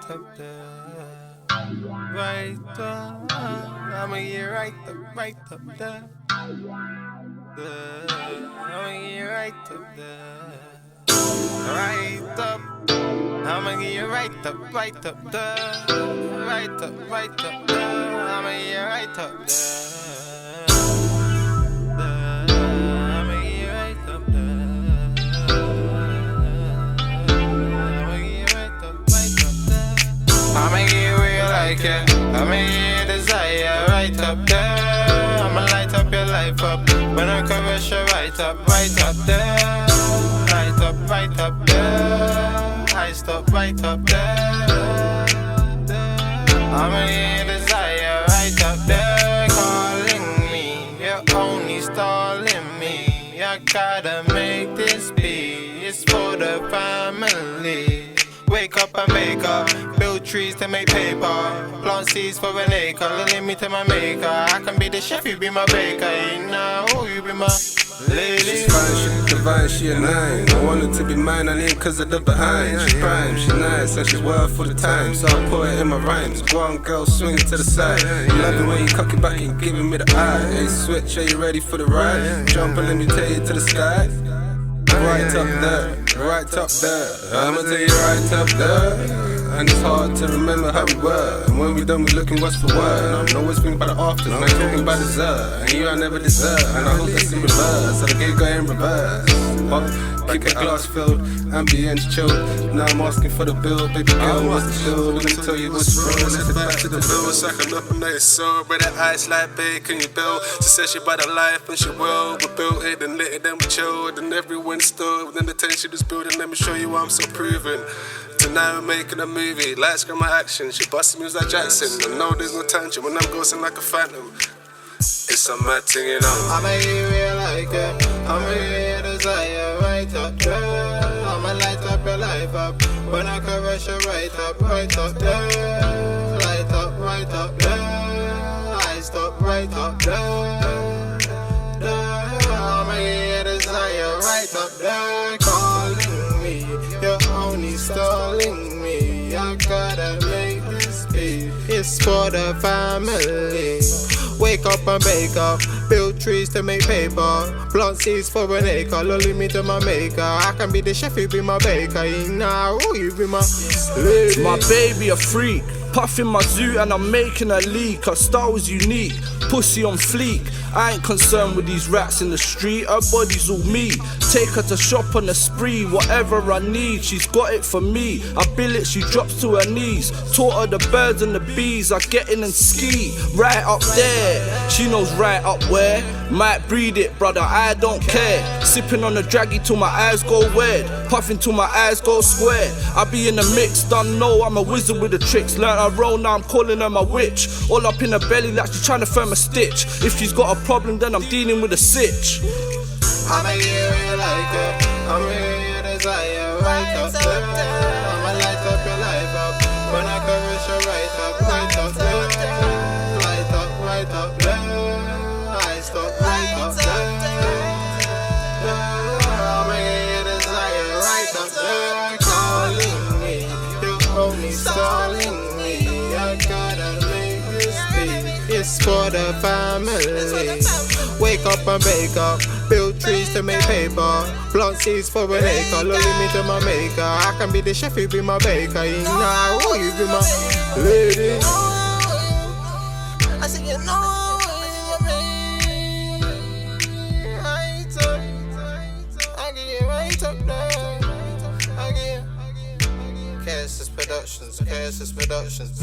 up there. Right up, I'ma get right up there. I'ma get right up there. Right up, I'ma get right up there. Right up there. I'ma get right up there. I'ma get where you like it. I'ma get your desire right up there. I'ma light up your life up. When I caress you right up there. Right up there. I stop right up there. I'ma get your desire right up there. Calling me, you're only stalling me. I gotta make this be. It's for the family. Wake up and make up, build trees to make paper, plant seeds for an acre, link me to my maker. I can be the chef, you be my baker, you know, you be my lady. She's fine, she's divine, she a 9. I want her to be mine, I need cause of the behind. She's prime, she's nice, and she's worth for the time. So I put it in my rhymes, go on girl, swing to the side. Love it when you cock it back and giving me the eye. Hey switch, are you ready for the ride? Jump and let me take you to the sky. Right up there, I'ma take you right up there. And it's hard to remember how we were. And when we done, we looking what's for what. I'm always thinking about the afters, man, talking about dessert. And you I never deserve, and I hope that's in reverse. So the gig go in reverse. Keep the glass filled, ambience chilled. Now I'm asking for the bill, baby girl, what's the deal? Let me tell you what's wrong, let's get back to the bill. It's like I'm up and night soul, bread and ice like bacon, you build. She said she about her life and she will. We built it, then lit it, then we chilled. And everyone stood within the tension is building. Let me show you why I'm so proven. Tonight we're making a movie, lights got my action. She busting moves like Jackson. I know there's no tension when I'm ghosting like a phantom. It's a mad thing, you know. I'ma get real like it. I'ma get your desire right up there. I'ma light up your life up. When I caress you right up there. Right up there. I stop right up there. I'ma get your desire right up there. Calling me, you're only stalling me. I gotta make this be. It's for the family. Wake up and bake up, build trees to make paper, plant seeds for an acre, lulling me to my maker. I can be the chef, you be my baker, now you be my lady. My baby a freak, puffing my zoo and I'm making a leak. Her style is unique, pussy on fleek. I ain't concerned with these rats in the street, her body's all me. Take her to shop on a spree, whatever I need, she's got it for me. I bill it, she drops to her knees. Taught her the birds and the bees, I get in and ski. Right up there, she knows right up where. Might breed it, brother, I don't care. Sipping on the draggy till my eyes go weird, puffing till my eyes go square. I be in the mix, done know I'm a wizard with the tricks. Learn her roll, now I'm calling her my witch. All up in her belly like she's trying to firm a stitch. If she's got a problem, then I'm dealing with a sitch. I'ma get real like it. I'ma get your desire right up there. I'ma light up your life up. When I caress you right up there. Right up there. I stop right up there. I'ma get your desire right up there. Calling me, you're only stalling me. I gotta make this be. It's for the family. Wake up and bake up, build trees to make paper, plant seeds for an acre, lulling me to my maker. I can be the chef, you be my baker, now you be my lady. I said you know. Right up there. KSS Productions.